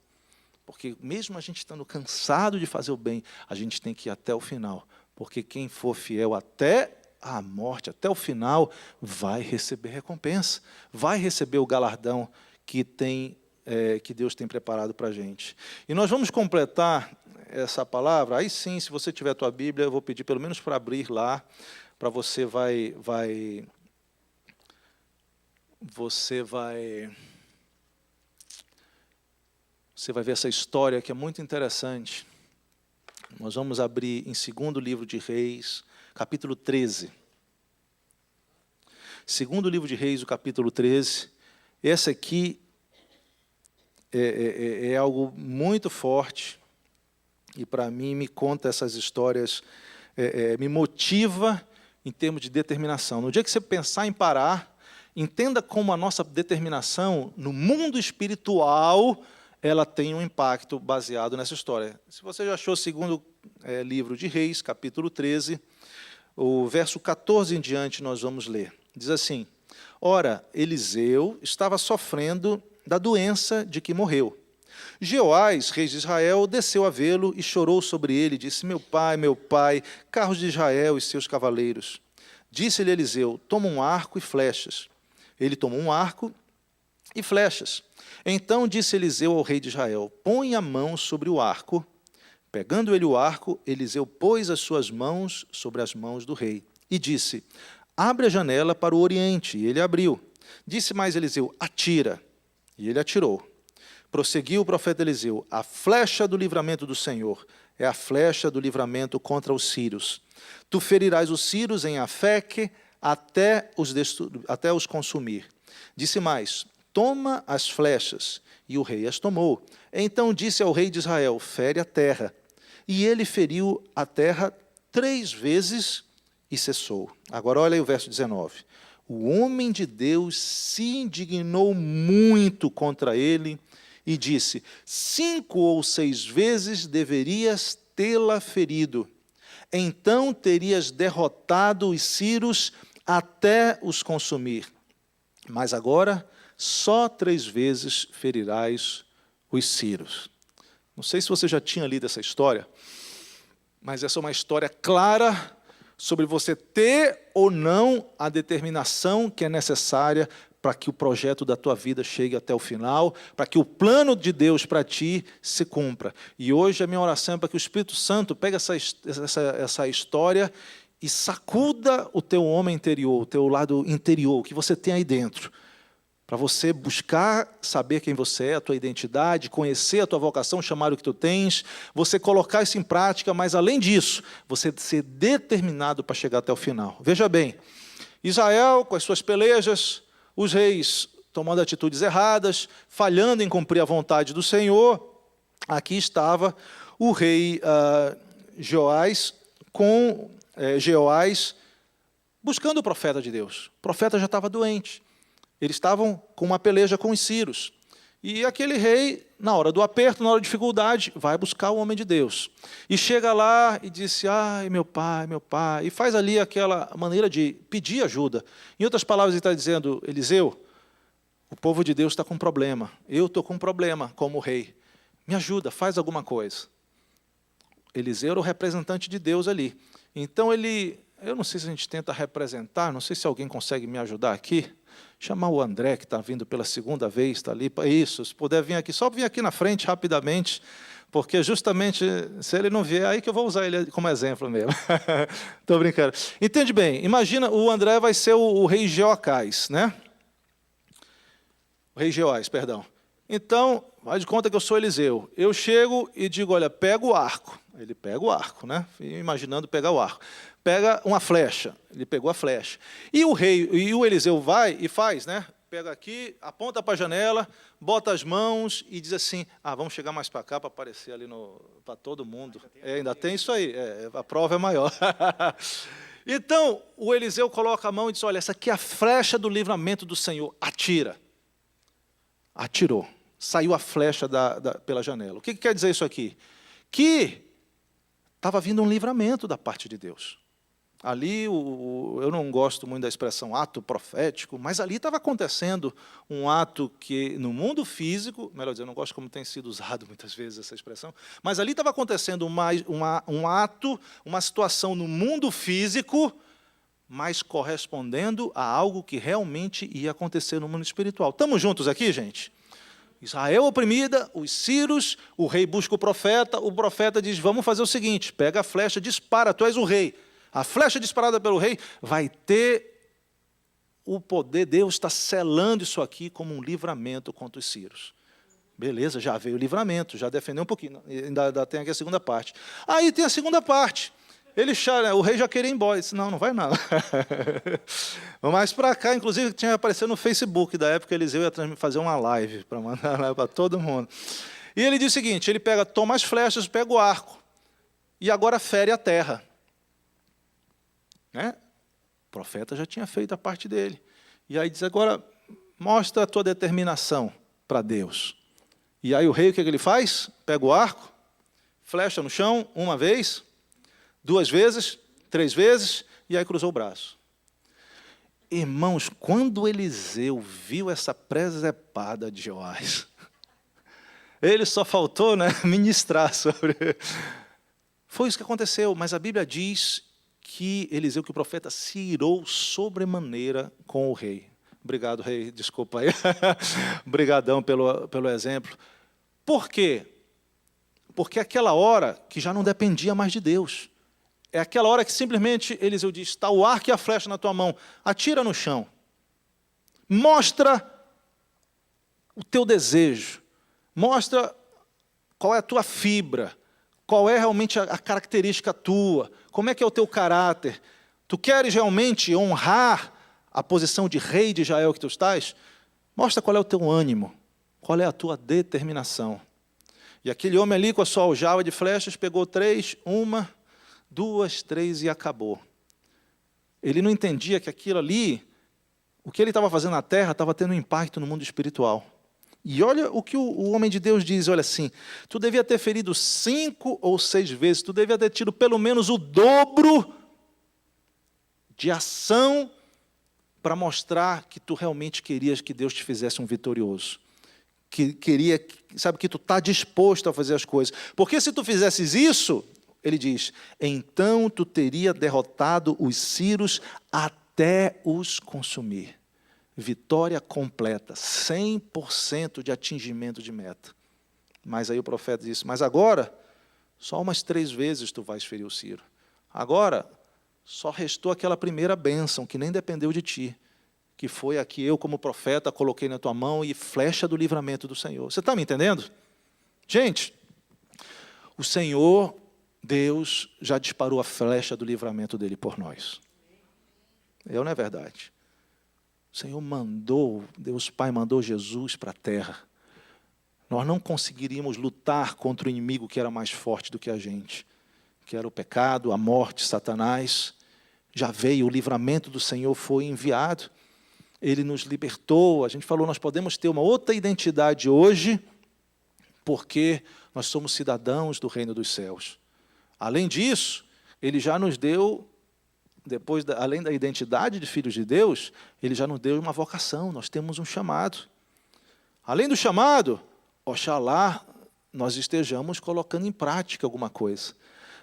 Porque mesmo a gente estando cansado de fazer o bem, a gente tem que ir até o final. Porque quem for fiel até a morte, até o final, vai receber recompensa. Vai receber o galardão que Deus tem preparado para a gente. E nós vamos completar essa palavra. Aí sim, se você tiver a tua Bíblia, eu vou pedir pelo menos para abrir lá, para você vai ver essa história que é muito interessante. Nós vamos abrir em 2º livro de Reis, capítulo 13. 2º livro de Reis, o capítulo 13. Essa aqui é algo muito forte, e para mim me conta essas histórias, me motiva em termos de determinação. No dia que você pensar em parar, entenda como a nossa determinação no mundo espiritual, ela tem um impacto baseado nessa história. Se você já achou o 2º livro de Reis, capítulo 13, o verso 14 em diante nós vamos ler. Diz assim, ora, Eliseu estava sofrendo da doença de que morreu. Jeoás, rei de Israel, desceu a vê-lo e chorou sobre ele, e disse, meu pai, carros de Israel e seus cavaleiros. Disse-lhe Eliseu, toma um arco e flechas. Ele tomou um arco e flechas. Então disse Eliseu ao rei de Israel, põe a mão sobre o arco. Pegando ele o arco, Eliseu pôs as suas mãos sobre as mãos do rei. E disse, abre a janela para o oriente. E ele abriu. Disse mais Eliseu, atira. E ele atirou. Prosseguiu o profeta Eliseu, a flecha do livramento do Senhor é a flecha do livramento contra os sírios. Tu ferirás os sírios em Afeque até os consumir. Disse mais, toma as flechas. E o rei as tomou. Então disse ao rei de Israel, fere a terra. E ele feriu a terra 3 vezes e cessou. Agora olha aí o verso 19. O homem de Deus se indignou muito contra ele e disse, 5 ou 6 vezes deverias tê-la ferido. Então terias derrotado os sírios até os consumir. Mas agora, só 3 vezes ferirás os sírios. Não sei se você já tinha lido essa história, mas essa é uma história clara sobre você ter ou não a determinação que é necessária para que o projeto da tua vida chegue até o final, para que o plano de Deus para ti se cumpra. E hoje a minha oração é para que o Espírito Santo pegue essa história e sacuda o teu homem interior, o teu lado interior, o que você tem aí dentro, para você buscar saber quem você é, a tua identidade, conhecer a tua vocação, chamar o que tu tens, você colocar isso em prática, mas além disso, você ser determinado para chegar até o final. Veja bem, Israel com as suas pelejas, os reis tomando atitudes erradas, falhando em cumprir a vontade do Senhor, aqui estava o rei Jeoás buscando o profeta de Deus. O profeta já estava doente. Eles estavam com uma peleja com os sírios. E aquele rei, na hora do aperto, na hora da dificuldade, vai buscar o homem de Deus. E chega lá e disse, ai, meu pai, e faz ali aquela maneira de pedir ajuda. Em outras palavras, ele está dizendo, Eliseu, o povo de Deus está com um problema. Eu estou com um problema como rei. Me ajuda, faz alguma coisa. Eliseu era o representante de Deus ali. Então eu não sei se a gente tenta representar, não sei se alguém consegue me ajudar aqui. Chamar o André, que está vindo pela 2ª vez, está ali. Isso, se puder vir aqui, só vir aqui na frente rapidamente, porque justamente, se ele não vier, aí que eu vou usar ele como exemplo mesmo. Estou brincando. Entende bem, imagina, o André vai ser o rei Jeoacás, né? O rei Jeoás, perdão. Então, faz de conta que eu sou Eliseu. Eu chego e digo, olha, pega o arco. Ele pega o arco, né? Imaginando pegar o arco. Pega uma flecha. Ele pegou a flecha. E o Eliseu vai e faz, né? Pega aqui, aponta para a janela, bota as mãos e diz assim, vamos chegar mais para cá para aparecer ali para todo mundo. Ainda tem isso aí, a prova é maior. Então, o Eliseu coloca a mão e diz, olha, essa aqui é a flecha do livramento do Senhor. Atira. Atirou. Saiu a flecha pela janela. O que quer dizer isso aqui? Que estava vindo um livramento da parte de Deus. Ali, eu não gosto muito da expressão ato profético, mas ali estava acontecendo um ato que, no mundo físico, melhor dizer, eu não gosto como tem sido usado muitas vezes essa expressão, mas ali estava acontecendo um ato, uma situação no mundo físico, mas correspondendo a algo que realmente ia acontecer no mundo espiritual. Estamos juntos aqui, gente? Israel oprimida, os sírios, o rei busca o profeta diz, vamos fazer o seguinte, pega a flecha, dispara, tu és o rei. A flecha disparada pelo rei vai ter o poder, Deus está selando isso aqui como um livramento contra os sírios. Beleza, já veio o livramento, já defendeu um pouquinho, ainda tem aqui a segunda parte. Aí tem a segunda parte. O rei já queria ir embora, ele disse, não vai não. Mas para cá, inclusive, tinha aparecido no Facebook, da época Eliseu ia fazer uma live, para mandar lá para todo mundo. E ele diz o seguinte, ele toma as flechas, pega o arco, e agora fere a terra. Né? O profeta já tinha feito a parte dele. E aí diz, agora, mostra a tua determinação para Deus. E aí o rei, o que ele faz? Pega o arco, flecha no chão, uma vez, 2 vezes, 3 vezes, e aí cruzou o braço. Irmãos, quando Eliseu viu essa presepada de Joás, ele só faltou, né, ministrar sobre... Foi isso que aconteceu, mas a Bíblia diz que Eliseu, que o profeta, se irou sobremaneira com o rei. Obrigado, rei, desculpa aí. Obrigadão pelo exemplo. Por quê? Porque é aquela hora que já não dependia mais de Deus. É aquela hora que simplesmente Eliseu diz, está o arco e a flecha na tua mão, atira no chão. Mostra o teu desejo. Mostra qual é a tua fibra. Qual é realmente a característica tua? Como é que é o teu caráter? Tu queres realmente honrar a posição de rei de Israel que tu estás? Mostra qual é o teu ânimo, qual é a tua determinação. E aquele homem ali com a sua aljava de flechas pegou 3, 1, 2, 3 e acabou. Ele não entendia que aquilo ali, o que ele estava fazendo na terra, estava tendo um impacto no mundo espiritual. E olha o que o homem de Deus diz, olha assim, tu devia ter ferido 5 ou 6 vezes, tu devia ter tido pelo menos o dobro de ação para mostrar que tu realmente querias que Deus te fizesse um vitorioso. Sabe, que tu está disposto a fazer as coisas. Porque se tu fizesses isso, ele diz, então tu teria derrotado os sírios até os consumir. Vitória completa, 100% de atingimento de meta. Mas aí o profeta disse, mas agora, só umas 3 vezes tu vais ferir o Ciro. Agora, só restou aquela primeira bênção, que nem dependeu de ti, que foi a que eu, como profeta, coloquei na tua mão e flecha do livramento do Senhor. Você está me entendendo? Gente, o Senhor, Deus, já disparou a flecha do livramento dele por nós. Não é verdade? O Senhor mandou, Deus Pai mandou Jesus para a terra. Nós não conseguiríamos lutar contra o inimigo que era mais forte do que a gente, que era o pecado, a morte, Satanás. Já veio, o livramento do Senhor foi enviado. Ele nos libertou. A gente falou, nós podemos ter uma outra identidade hoje, porque nós somos cidadãos do reino dos céus. Além disso, ele já nos deu... além da identidade de filhos de Deus, ele já nos deu uma vocação, nós temos um chamado. Além do chamado, oxalá nós estejamos colocando em prática alguma coisa.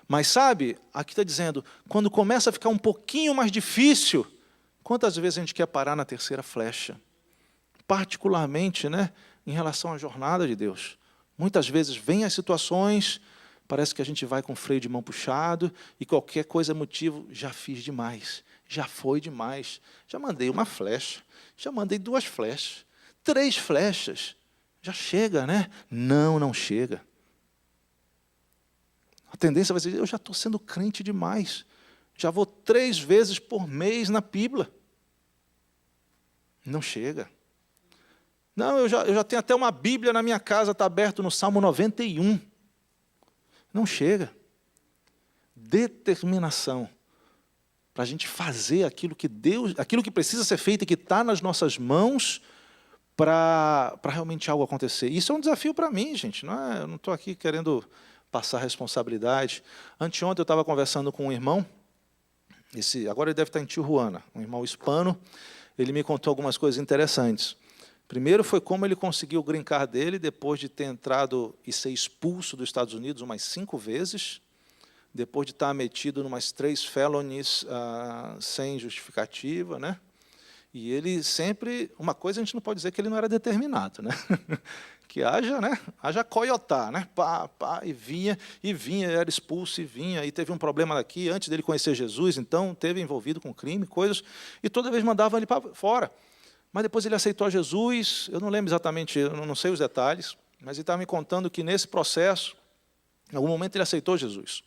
Mas sabe, aqui está dizendo, quando começa a ficar um pouquinho mais difícil, quantas vezes a gente quer parar na 3ª flecha? Particularmente, né, em relação à jornada de Deus. Muitas vezes vem as situações... Parece que a gente vai com o freio de mão puxado e qualquer coisa é motivo, já fiz demais, já foi demais. Já mandei uma flecha, já mandei 2 flechas, 3 flechas. já chega, né? Não, não chega. A tendência vai ser, eu já estou sendo crente demais. Já vou 3 vezes por mês na Bíblia. Não chega. Não, eu já tenho até uma Bíblia na minha casa, está aberto no Salmo 91. Não chega. Determinação para a gente fazer aquilo que precisa ser feito e que está nas nossas mãos para realmente algo acontecer. Isso é um desafio para mim, gente. Eu não estou aqui querendo passar responsabilidade. Anteontem eu estava conversando com um irmão, agora ele deve estar em Tijuana, um irmão hispano. Ele me contou algumas coisas interessantes. Primeiro foi como ele conseguiu o green card dele, depois de ter entrado e ser expulso dos Estados Unidos umas 5 vezes, depois de estar metido em umas 3 felonies sem justificativa, né? E ele sempre, uma coisa a gente não pode dizer que ele não era determinado, né? Que haja coiotá, né? E vinha, era expulso e vinha, e teve um problema daqui, antes dele conhecer Jesus, então teve envolvido com crime, coisas, e toda vez mandava ele para fora. Mas depois ele aceitou Jesus, eu não lembro exatamente, eu não sei os detalhes, mas ele estava me contando que nesse processo, em algum momento ele aceitou Jesus.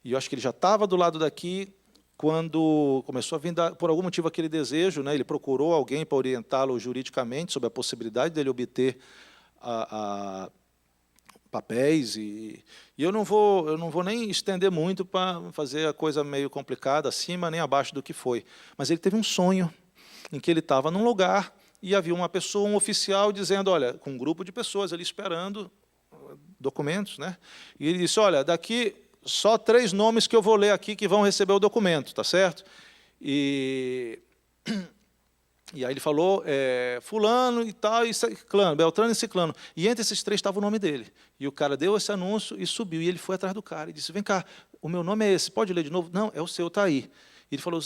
E eu acho que ele já estava do lado daqui, quando começou a vir, por algum motivo, aquele desejo, né? Ele procurou alguém para orientá-lo juridicamente sobre a possibilidade dele obter papéis. E eu não vou nem estender muito para fazer a coisa meio complicada, acima nem abaixo do que foi. Mas ele teve um sonho em que ele estava num lugar e havia uma pessoa, um oficial, dizendo, olha, com um grupo de pessoas ali esperando documentos, né? E ele disse, olha, daqui só 3 nomes que eu vou ler aqui que vão receber o documento, tá certo? E aí ele falou, fulano e tal, e ciclano, Beltrano e Ciclano. E entre esses 3 estava o nome dele. E o cara deu esse anúncio e subiu. E ele foi atrás do cara e disse, vem cá, o meu nome é esse, pode ler de novo? Não, é o seu, está aí. E ele falou,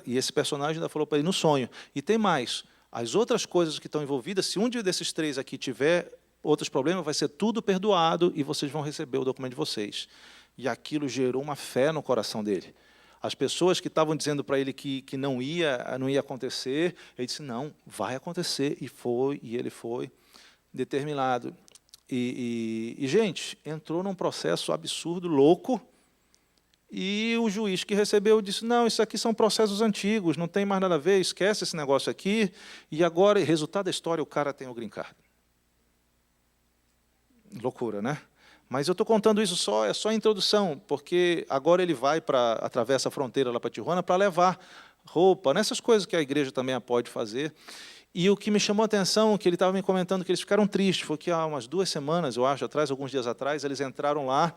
e esse personagem ainda falou para ele no sonho. E tem mais, as outras coisas que estão envolvidas, se um desses 3 aqui tiver outros problemas, vai ser tudo perdoado e vocês vão receber o documento de vocês. E aquilo gerou uma fé no coração dele. As pessoas que estavam dizendo para ele que não ia acontecer, ele disse, não, vai acontecer, e ele foi determinado. E, gente, entrou num processo absurdo, louco, e o juiz que recebeu disse, não, isso aqui são processos antigos, não tem mais nada a ver, esquece esse negócio aqui, e agora, resultado da história, o cara tem o green card. Loucura, né? Mas eu estou contando isso é só a introdução, porque agora ele vai atravessa a fronteira lá para Tijuana para levar roupa, nessas coisas que a igreja também pode fazer. E o que me chamou a atenção, que ele estava me comentando que eles ficaram tristes, foi que há umas 2 semanas, eu acho, alguns dias atrás, eles entraram lá,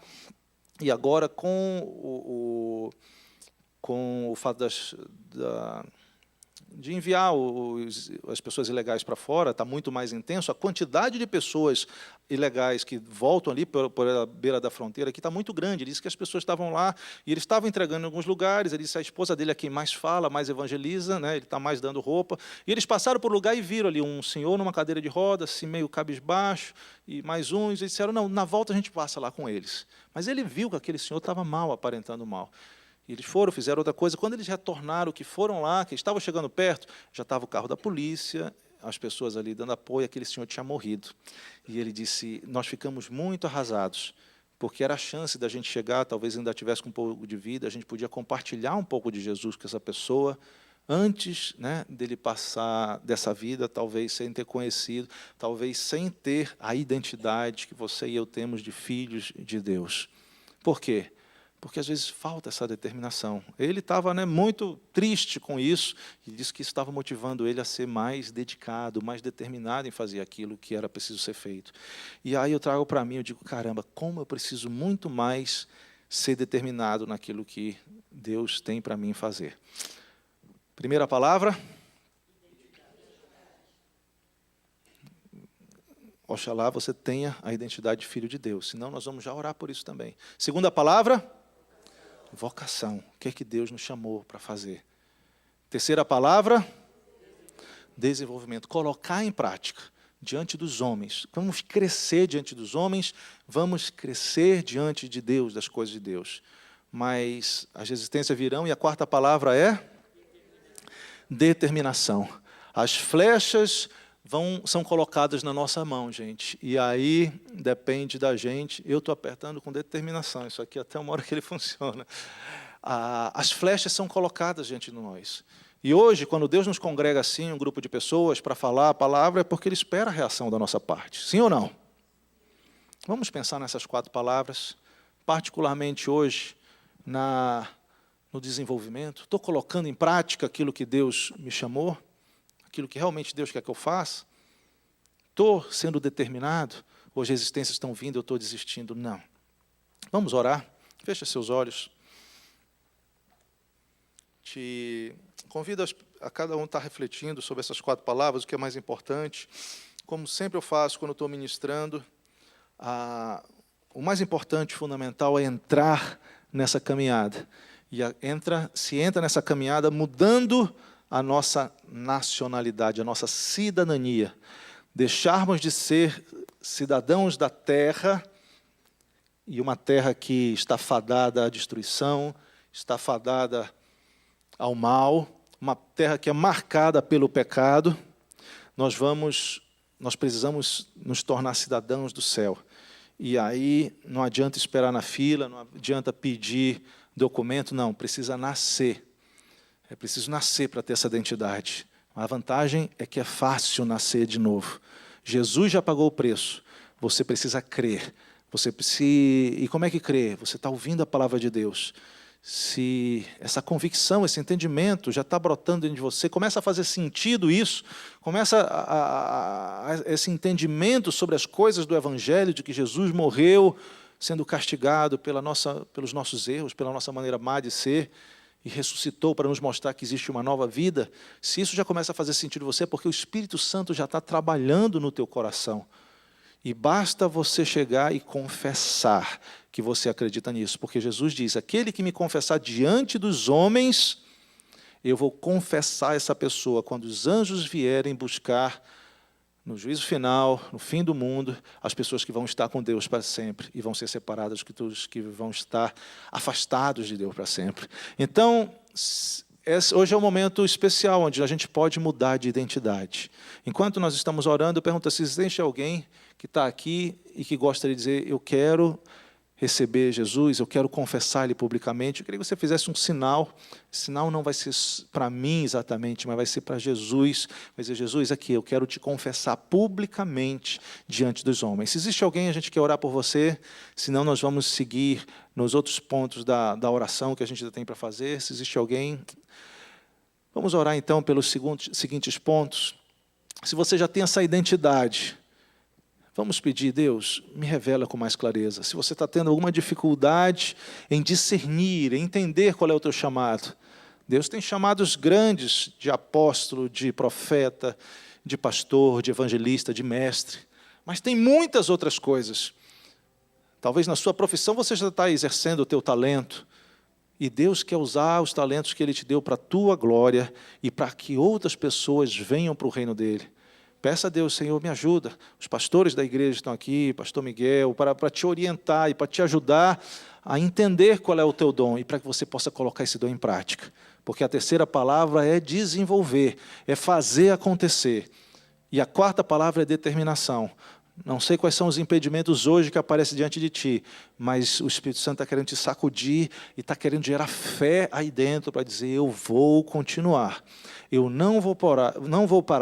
e agora com o fato de enviar as pessoas ilegais para fora, está muito mais intenso, a quantidade de pessoas ilegais que voltam ali por a beira da fronteira aqui está muito grande. Ele disse que as pessoas estavam lá, e eles estavam entregando em alguns lugares, ele disse que a esposa dele é quem mais fala, mais evangeliza, né? Ele está mais dando roupa, e eles passaram por um lugar e viram ali um senhor numa cadeira de rodas, assim, meio cabisbaixo, e mais uns, e disseram, não, na volta a gente passa lá com eles. Mas ele viu que aquele senhor estava mal, aparentando mal. E eles fizeram outra coisa. Quando eles retornaram, que foram lá, que estavam chegando perto, já estava o carro da polícia, as pessoas ali dando apoio, aquele senhor tinha morrido. E ele disse, nós ficamos muito arrasados, porque era a chance da gente chegar, talvez ainda tivesse com um pouco de vida, a gente podia compartilhar um pouco de Jesus com essa pessoa, antes, né, dele passar dessa vida, talvez sem ter conhecido, talvez sem ter a identidade que você e eu temos de filhos de Deus. Por quê? Porque às vezes falta essa determinação. Ele estava, né, muito triste com isso, e disse que isso estava motivando ele a ser mais dedicado, mais determinado em fazer aquilo que era preciso ser feito. E aí eu trago para mim, eu digo, caramba, como eu preciso muito mais ser determinado naquilo que Deus tem para mim fazer. Primeira palavra. Oxalá você tenha a identidade de filho de Deus, senão nós vamos já orar por isso também. Segunda palavra. Vocação. O que é que Deus nos chamou para fazer? Terceira palavra, desenvolvimento. Colocar em prática diante dos homens. Vamos crescer diante dos homens, vamos crescer diante de Deus, das coisas de Deus. Mas as resistências virão, e a quarta palavra é determinação. As flechas são colocadas na nossa mão, gente. E aí depende da gente. Eu estou apertando com determinação. Isso aqui até uma hora que ele funciona. As flechas são colocadas diante de nós. E hoje, quando Deus nos congrega assim, um grupo de pessoas, para falar a palavra, é porque Ele espera a reação da nossa parte. Sim ou não? Vamos pensar nessas 4 palavras, particularmente hoje, no desenvolvimento. Estou colocando em prática aquilo que Deus me chamou? Aquilo que realmente Deus quer que eu faça? Estou sendo determinado? Hoje as existências estão vindo, eu estou desistindo? Não. Vamos orar? Feche seus olhos. Te convido a cada um estar refletindo sobre essas 4 palavras, o que é mais importante. Como sempre eu faço quando estou ministrando, o mais importante, fundamental, é entrar nessa caminhada. E se entra nessa caminhada mudando a nossa nacionalidade, a nossa cidadania. Deixarmos de ser cidadãos da terra, e uma terra que está fadada à destruição, está fadada ao mal, uma terra que é marcada pelo pecado. Nós precisamos nos tornar cidadãos do céu. E aí não adianta esperar na fila, não adianta pedir documento, não, precisa nascer. É preciso nascer para ter essa identidade. A vantagem é que é fácil nascer de novo. Jesus já pagou o preço. Você precisa crer. E como é que crer? Você está ouvindo a palavra de Deus. Se essa convicção, esse entendimento já está brotando dentro de você, começa a fazer sentido isso, começa esse entendimento sobre as coisas do Evangelho, de que Jesus morreu sendo castigado pelos nossos erros, pela nossa maneira má de ser, e ressuscitou para nos mostrar que existe uma nova vida. Se isso já começa a fazer sentido em você, é porque o Espírito Santo já está trabalhando no teu coração. E basta você chegar e confessar que você acredita nisso. Porque Jesus diz, aquele que me confessar diante dos homens, eu vou confessar essa pessoa quando os anjos vierem buscar, no juízo final, no fim do mundo, as pessoas que vão estar com Deus para sempre e vão ser separadas dos que vão estar afastados de Deus para sempre. Então, hoje é um momento especial, onde a gente pode mudar de identidade. Enquanto nós estamos orando, eu pergunto se existe alguém que está aqui e que gostaria de dizer, eu quero receber Jesus, eu quero confessar Ele publicamente. Eu queria que você fizesse um sinal. Esse sinal não vai ser para mim exatamente, mas vai ser para Jesus. Vai dizer, Jesus, aqui, eu quero te confessar publicamente diante dos homens. Se existe alguém, a gente quer orar por você, senão nós vamos seguir nos outros pontos da oração que a gente ainda tem para fazer. Se existe alguém, vamos orar então pelos seguintes pontos. Se você já tem essa identidade, vamos pedir, Deus, me revela com mais clareza. Se você está tendo alguma dificuldade em discernir, em entender qual é o teu chamado. Deus tem chamados grandes de apóstolo, de profeta, de pastor, de evangelista, de mestre. Mas tem muitas outras coisas. Talvez na sua profissão você já está exercendo o teu talento. E Deus quer usar os talentos que Ele te deu para a tua glória e para que outras pessoas venham para o reino dEle. Peça a Deus, Senhor, me ajuda. Os pastores da igreja estão aqui, pastor Miguel, para te orientar e para te ajudar a entender qual é o teu dom e para que você possa colocar esse dom em prática. Porque a terceira palavra é desenvolver, é fazer acontecer. E a 4ª palavra é determinação. Não sei quais são os impedimentos hoje que aparecem diante de ti, mas o Espírito Santo está querendo te sacudir e está querendo gerar fé aí dentro para dizer, eu vou continuar. Eu não vou parar,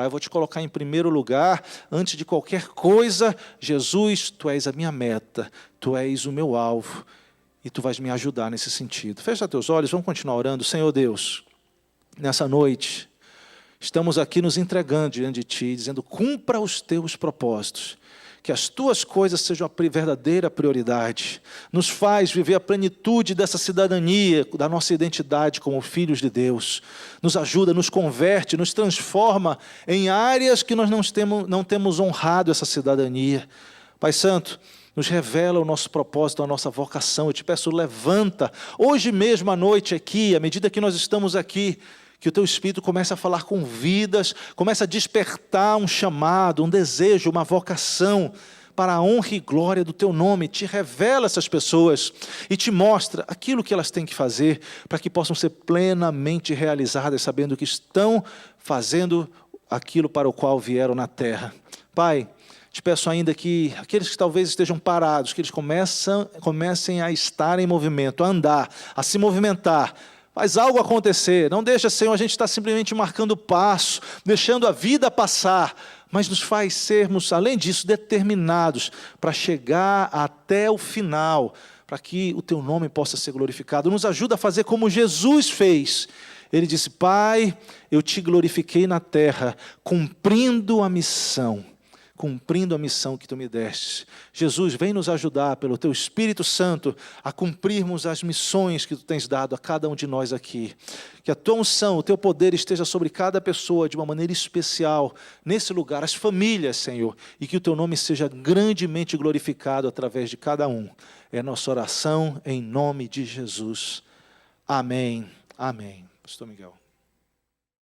eu vou te colocar em primeiro lugar, antes de qualquer coisa. Jesus, tu és a minha meta, tu és o meu alvo, e tu vais me ajudar nesse sentido. Fecha teus olhos, vamos continuar orando. Senhor Deus, nessa noite, estamos aqui nos entregando diante de ti, dizendo, cumpra os teus propósitos. Que as tuas coisas sejam a verdadeira prioridade. Nos faz viver a plenitude dessa cidadania, da nossa identidade como filhos de Deus. Nos ajuda, nos converte, nos transforma em áreas que nós não temos honrado essa cidadania. Pai Santo, nos revela o nosso propósito, a nossa vocação. Eu te peço, levanta, hoje mesmo à noite aqui, à medida que nós estamos aqui, que o teu Espírito comece a falar com vidas, comece a despertar um chamado, um desejo, uma vocação para a honra e glória do teu nome. Te revela essas pessoas e te mostra aquilo que elas têm que fazer para que possam ser plenamente realizadas, sabendo que estão fazendo aquilo para o qual vieram na terra. Pai, te peço ainda que aqueles que talvez estejam parados, que eles comecem a estar em movimento, a andar, a se movimentar. Faz algo acontecer. Não deixa, Senhor, a gente estar simplesmente marcando passo, deixando a vida passar, mas nos faz sermos, além disso, determinados para chegar até o final, para que o Teu nome possa ser glorificado. Nos ajuda a fazer como Jesus fez. Ele disse: Pai, eu Te glorifiquei na terra, cumprindo a missão que Tu me deste. Jesus, vem nos ajudar pelo Teu Espírito Santo a cumprirmos as missões que Tu tens dado a cada um de nós aqui. Que a Tua unção, o Teu poder esteja sobre cada pessoa de uma maneira especial nesse lugar, as famílias, Senhor, e que o Teu nome seja grandemente glorificado através de cada um. É a nossa oração em nome de Jesus. Amém. Amém. Pastor Miguel.